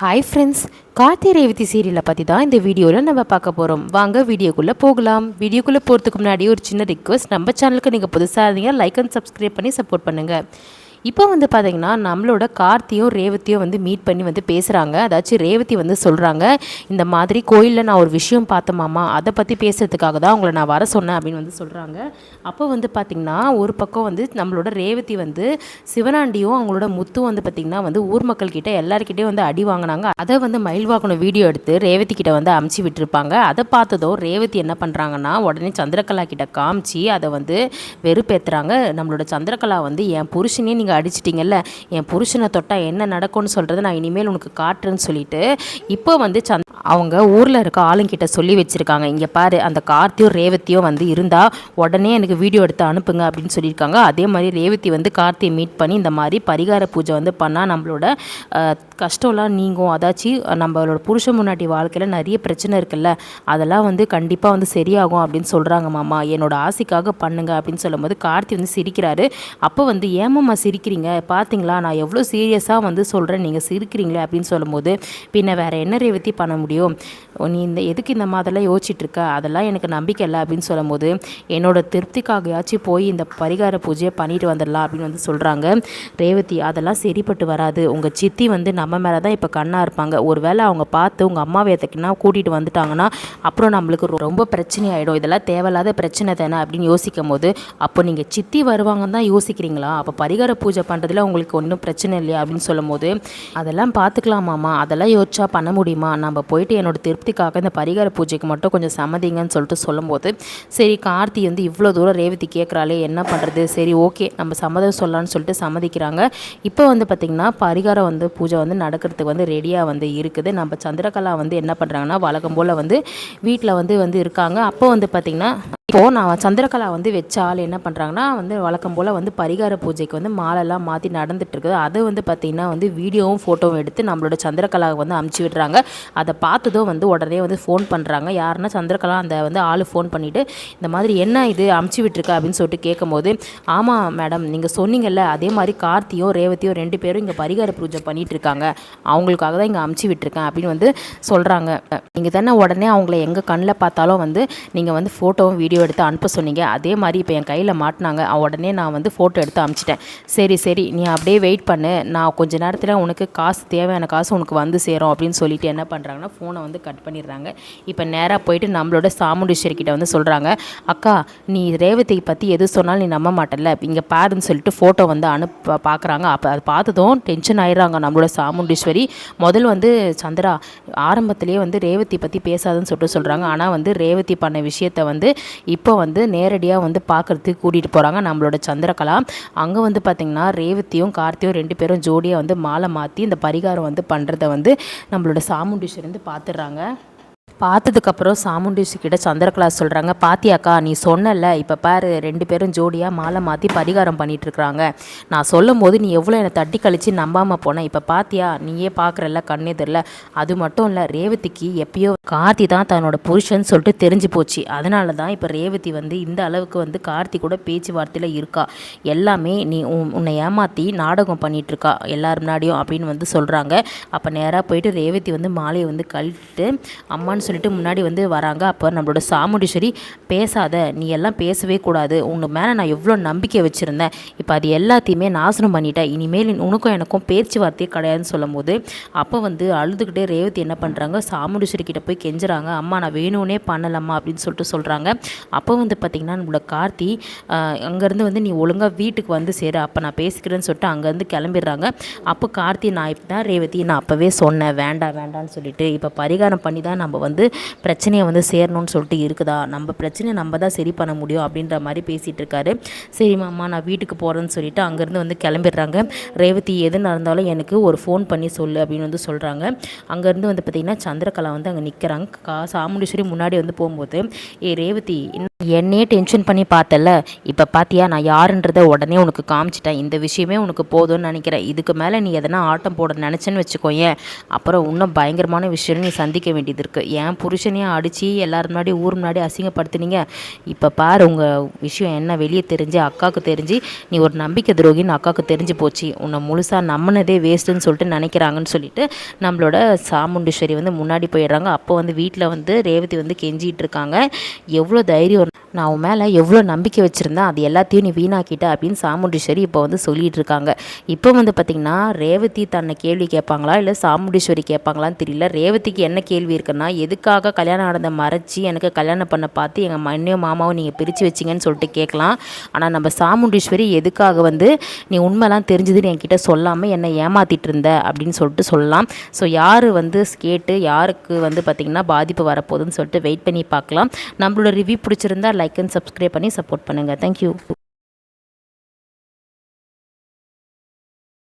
Hi friends, Karthi Revathi சீரியலை பற்றி தான் இந்த வீடியோவில் நம்ம பார்க்க போகிறோம். வாங்க வீடியோக்குள்ளே போகலாம். வீடியோக்குள்ளே போகிறதுக்கு முன்னாடி ஒரு சின்ன ரிக்வஸ்ட், நம்ம சேனலுக்கு நீங்கள் புதுசாக இருந்தீங்க லைக் அண்ட் சப்ஸ்கிரைப் பண்ணி சப்போர்ட் பண்ணுங்கள். இப்போ பார்த்தீங்கன்னா நம்மளோட கார்த்தியும் ரேவதியும் மீட் பண்ணி பேசுகிறாங்க. அதாச்சும் ரேவதி சொல்கிறாங்க, இந்த மாதிரி கோயிலில் நான் ஒரு விஷயம் பார்த்தேன் அதை பற்றி பேசுகிறதுக்காக தான் உங்களை நான் வர சொன்னேன் அப்படின்னு சொல்கிறாங்க. அப்போ பார்த்திங்கன்னா ஒரு பக்கம் நம்மளோட ரேவதி சிவனாண்டியும் அவங்களோட முத்தும் பார்த்திங்கன்னா ஊர் மக்கள்கிட்ட எல்லாருக்கிட்டே அடி வாங்கினாங்க. அதை மயில்வாகனம் வீடியோ எடுத்து ரேவதி கிட்ட அமுச்சு விட்டுருப்பாங்க. அதை பார்த்ததோ ரேவதி என்ன பண்ணுறாங்கன்னா உடனே சந்திரகலா கிட்ட காமிச்சு அதை வெறுப்பேற்றுறாங்க. நம்மளோட சந்திரகலா என் புருஷனே நீங்கள் அடிச்சிட்டிங்கல்ல, என் புருஷனை தொட்டால் என்ன நடக்கும்னு சொல்கிறது நான் இனிமேல் உனக்கு காட்டுறேன்னு சொல்லிட்டு இப்போ அவங்க ஊரில் இருக்க ஆளுங்கிட்ட சொல்லி வச்சுருக்காங்க, இங்கே பாரு அந்த கார்த்தியும் ரேவதியும் இருந்தால் உடனே எனக்கு வீடியோ எடுத்து அனுப்புங்க அப்படின்னு சொல்லியிருக்காங்க. அதே மாதிரி ரேவதி கார்த்தியை மீட் பண்ணி இந்த மாதிரி பரிகார பூஜை பண்ணால் நம்மளோட கஷ்டம்லாம் நீங்கும், அதாச்சும் நம்மளோட புருஷ முன்னாடி வாழ்க்கையில் நிறைய பிரச்சனை இருக்குல்ல, அதெல்லாம் கண்டிப்பாக சரியாகும் அப்படின்னு சொல்கிறாங்க. மாமா என்னோட ஆசைக்காக பண்ணுங்க அப்படின்னு சொல்லும்போது கார்த்தி சிரிக்கிறாரு. அப்போ ஏமாம்மா சிரிக்கிறீங்க, பார்த்தீங்களா நான் எவ்வளோ சீரியஸாக சொல்கிறேன், நீங்கள் சிரிக்கிறீங்களே அப்படின்னு சொல்லும்போது, பின்ன வேறு என்ன ரேவதி பண்ண முடியும், நீ எதுக்கு இந்த மாதிரிலாம் யோசிச்சுட்ருக்க, அதெல்லாம் எனக்கு நம்பிக்கை இல்லை அப்படின்னு சொல்லும்போது, என்னோட திருப்திக்காகயாச்சும் போய் இந்த பரிகார பூஜையை பண்ணிட்டு வந்துடலாம் அப்படின்னு சொல்கிறாங்க. ரேவதி அதெல்லாம் சரிப்பட்டு வராது, உங்கள் சித்தி நம்ம மேலே தான் இப்போ கண்ணாக இருப்பாங்க, ஒரு வேளை அவங்க பார்த்து உங்கள் அம்மாவை எத்தக்குன்னா கூட்டிகிட்டு வந்துட்டாங்கன்னா அப்புறம் நம்மளுக்கு ரொம்ப பிரச்சனை ஆகிடும், இதெல்லாம் தேவையில்லாத பிரச்சனை தானே அப்படின்னு யோசிக்கும் போது, அப்போ நீங்கள் சித்தி வருவாங்கன்னு தான் யோசிக்கிறீங்களா, அப்போ பரிகார பூஜை பண்ணுறதுல உங்களுக்கு ஒன்றும் பிரச்சனை இல்லையா அப்படின்னு சொல்லும்போது, அதெல்லாம் பார்த்துக்கலாமாம்மா, அதெல்லாம் யோசிச்சா பண்ண முடியுமா, நம்ம போயிட்டு என்னோட திருப்திக்காக இந்த பரிகார பூஜைக்கு மட்டும் கொஞ்சம் சம்மதிங்கன்னு சொல்லிட்டு சொல்லும்போது, சரி கார்த்தி இவ்வளோ தூரம் ரேவதி கேட்குறாளே என்ன பண்ணுறது, சரி ஓகே நம்ம சம்மதம் சொல்லலான்னு சொல்லிட்டு சம்மதிக்கிறாங்க. இப்போ பார்த்திங்கன்னா பரிகாரம் பூஜை நடக்கிறதுக்கு ரெடியாக இருக்குது. நம்ம சந்திரகலா என்ன பண்ணுறாங்கன்னா வழக்கம் போல் வீட்டில் இருக்காங்க. அப்போ பார்த்திங்கன்னா இப்போது நான் சந்திரகலா வச்ச ஆள் என்ன பண்ணுறாங்கன்னா வழக்கம் போல் பரிகார பூஜைக்கு மாலைலாம் மாற்றி நடந்துகிட்ருக்குது. அது பார்த்திங்கன்னா வீடியோவும் ஃபோட்டோவும் எடுத்து நம்மளோட சந்திரகலா அமுச்சு விடுறாங்க. அதை பார்த்ததும் உடனே ஃபோன் பண்ணுறாங்க. யாருன்னா சந்திரகலா அந்த ஆள் ஃபோன் பண்ணிவிட்டு, இந்த மாதிரி என்ன இது அமுச்சு விட்டுருக்க அப்படின்னு சொல்லிட்டு கேட்கும்போது, ஆமாம் மேடம் நீங்கள் சொன்னீங்கல்ல, அதே மாதிரி கார்த்தியும் ரேவதியும் 2 பேரும் இங்கே பரிகார பூஜை பண்ணிகிட்ருக்காங்க, அவங்களுக்காக தான் இங்கே அமுச்சு விட்டுருக்கேன் அப்படின்னு சொல்கிறாங்க. நீங்கள் தானே உடனே அவங்கள எங்கள் கண்ணில் பார்த்தாலும் நீங்கள் ஃபோட்டோவும் வீடியோ எடுத்து அனுப்ப சொன்னீங்க, அதே மாதிரி இப்போ என் கையில் மாட்டினாங்க, உடனே நான் ஃபோட்டோ எடுத்து அனுப்பிச்சிட்டேன். சரி சரி நீ அப்படியே வெயிட் பண்ணு, நான் கொஞ்ச நேரத்தில் உனக்கு காசு தேவையான காசு உனக்கு சேரும் அப்படின்னு சொல்லிட்டு என்ன பண்ணுறாங்கன்னா ஃபோனை கட் பண்ணிடுறாங்க. இப்போ நேராக போயிட்டு நம்மளோட சாமுண்டீஸ்வரி கிட்ட சொல்கிறாங்க, அக்கா நீ ரேவதியை பற்றி எது சொன்னாலும் நீ நம்ப மாட்டல, இங்கே பாருன்னு சொல்லிட்டு ஃபோட்டோ அனுப்ப பார்க்குறாங்க. அப்போ அதை பார்த்ததும் டென்ஷன் ஆயிடுறாங்க நம்மளோட சாமுண்டீஸ்வரி. முதல் சந்திரா ஆரம்பத்திலேயே ரேவதி பற்றி பேசாதுன்னு சொல்லிட்டு சொல்கிறாங்க. ஆனால் ரேவதி பண்ண விஷயத்தை இப்போ நேரடியாக பார்க்குறதுக்கு கூட்டிகிட்டு போகிறாங்க நம்மளோட சந்திரகலா. அங்கே பார்த்திங்கன்னா ரேவதியும் கார்த்தியும் 2 பேரும் ஜோடியாக மாலை மாற்றி இந்த பரிகாரம் பண்ணுறதை நம்மளோட சாமுண்டீஸ்வரி பார்த்துடுறாங்க. பார்த்ததுக்கப்புறம் சாமுண்டீஸ்வரி கிட்ட சந்திரகலா சொல்கிறாங்க, பாத்தியாக்கா நீ சொன்னல, இப்போ பாரு 2 பேரும் ஜோடியாக மாலை மாற்றி பரிகாரம் பண்ணிகிட்ருக்குறாங்க, நான் சொல்லும் போது நீ எவ்வளோ என்னை தட்டி கழித்து நம்பாமல் போனேன், இப்போ பாத்தியா நீயே பார்க்குறல்ல கண்ணே தெரில, அது மட்டும் இல்லை ரேவதிக்கு எப்பயோ கார்த்தி தான் தன்னோட புருஷன் சொல்லிட்டு தெரிஞ்சு போச்சு, அதனால தான் இப்போ ரேவதி இந்த அளவுக்கு கார்த்தி கூட பேச்சுவார்த்தையில் இருக்கா, எல்லாமே நீ உன்னை ஏமாற்றி நாடகம் பண்ணிகிட்ருக்கா எல்லார் முன்னாடியும் அப்படின்னு சொல்கிறாங்க. அப்போ நேராக போயிட்டு ரேவதி மாலையை கழிட்டு அம்மான்னு சொல்லிட்டு முன்னாடி வராங்க. அப்போ நம்மளோட சாமுண்டீஸ்வரி, பேசாத நீ எல்லாம் பேசவே கூடாது, உனக்கு மேலே நான் எவ்வளோ நம்பிக்கை வச்சுருந்தேன், இப்போ அது எல்லாத்தையுமே நாசனம் பண்ணிட்டேன், இனிமேல் உனக்கும் எனக்கும் பேச்சுவார்த்தையே கிடையாதுன்னு சொல்லும் போது, அப்போ அழுதுகிட்டே ரேவதி என்ன பண்ணுறாங்க சாமுண்டீஸ்வரி கிட்ட போய் கெஞ்சுறாங்க, அம்மா நான் வேணும்னே பண்ணலம்மா அப்படின்னு சொல்கிறாங்க. அப்போ பார்த்திங்கன்னா நம்மளோட கார்த்தி அங்கேருந்து நீ ஒழுங்காக வீட்டுக்கு சேரு, அப்போ நான் பேசிக்கிறேன்னு சொல்லிட்டு அங்கேருந்து கிளம்பிடுறாங்க. அப்போ கார்த்தி, நான் இப்போ தான் ரேவதி நான் அப்போவே சொன்னேன் வேண்டான்னு சொல்லிட்டு, இப்போ பரிகாரம் பண்ணி தான் நம்ம பிரச்சனையை சேரணும்னு சொல்லிட்டு இருக்குதா, நம்ம பிரச்சனையை நம்ம தான் சரி பண்ண முடியும் அப்படின்ற மாதிரி பேசிகிட்டு இருக்காரு. சரி மாமா நான் வீட்டுக்கு போகிறேன்னு சொல்லிட்டு அங்கேருந்து கிளம்பிடுறாங்க. ரேவதி எது நடந்தாலும் எனக்கு ஒரு ஃபோன் பண்ணி சொல்லு அப்படின்னு சொல்கிறாங்க. அங்கேருந்து பார்த்திங்கன்னா சந்திரகலா அங்கே நிற்கிறாங்க. சாமுண்டீஸ்வரி முன்னாடி போகும்போது, ரேவதி என்னையே டென்ஷன் பண்ணி பார்த்தல, இப்போ பார்த்தியா நான் யாருன்றதை உடனே உனக்கு காமிச்சிட்டேன், இந்த விஷயமே உனக்கு போதும்னு நினைக்கிறேன், இதுக்கு மேலே நீ எதனா ஆட்டம் போட நினச்சேன்னு வச்சுக்கோயேன், அப்புறம் இன்னும் பயங்கரமான விஷயம் நீ சந்திக்க வேண்டியது இருக்குது, என் புருஷனையும் அடித்து எல்லாரும் முன்னாடி ஊர் முன்னாடி அசிங்கப்படுத்துனீங்க. இப்போ பாரு உங்கள் விஷயம் என்ன வெளியே தெரிஞ்சு அக்காவுக்கு தெரிஞ்சு நீ ஒரு நம்பிக்கை துரோகின்னு அக்காவுக்கு தெரிஞ்சு போச்சு. உன்னை முழுசாக நம்பினதே வேஸ்ட்டுன்னு சொல்லிட்டு நினைக்கிறாங்கன்னு சொல்லிட்டு நம்மளோட சாமுண்டீஸ்வரி வந்து முன்னாடி போயிடுறாங்க. அப்போ வந்து வீட்டில் வந்து ரேவதி வந்து கெஞ்சிகிட்டு இருக்காங்க. எவ்வளோ தைரியம், நான் உன் மேலே எவ்வளோ நம்பிக்கை வச்சுருந்தேன், அது எல்லாத்தையும் நீ வீணாக்கிட்ட அப்படின்னு சாமுண்டீஸ்வரி இப்போ வந்து சொல்லிகிட்டு இருக்காங்க. இப்போ வந்து பார்த்திங்கன்னா ரேவதி தன்னை கேள்வி கேட்பாங்களா இல்லை சாமுண்டீஸ்வரி கேட்பாங்களான்னு தெரியல. ரேவதிக்கு என்ன கேள்வி இருக்குன்னா, எதுக்காக கல்யாணம் ஆனதை மறைச்சி எனக்கு கல்யாணம் பண்ண பார்த்து எங்கள் மண்ணையும் மாமாவும் நீங்கள் பிரித்து வச்சிங்கன்னு சொல்லிட்டு கேட்கலாம். ஆனால் நம்ம சாமுண்டீஸ்வரி எதுக்காக வந்து நீ உண்மைலாம் தெரிஞ்சதுன்னு என்கிட்ட சொல்லாமல் என்னை ஏமாற்றிட்டு இருந்த அப்படின்னு சொல்லிட்டு சொல்லலாம். ஸோ யார் வந்து கேட்டு யாருக்கு வந்து பார்த்திங்கன்னா பாதிப்பு வரப்போகுதுன்னு சொல்லிட்டு வெயிட் பண்ணி பார்க்கலாம். நம்மளோட ரிவ்யூ பிடிச்சிருந்தா லைக் அண்ட் சப்ஸ்கிரைப் பண்ணி சப்போர்ட் பண்ணுங்கள். தேங்க்யூ.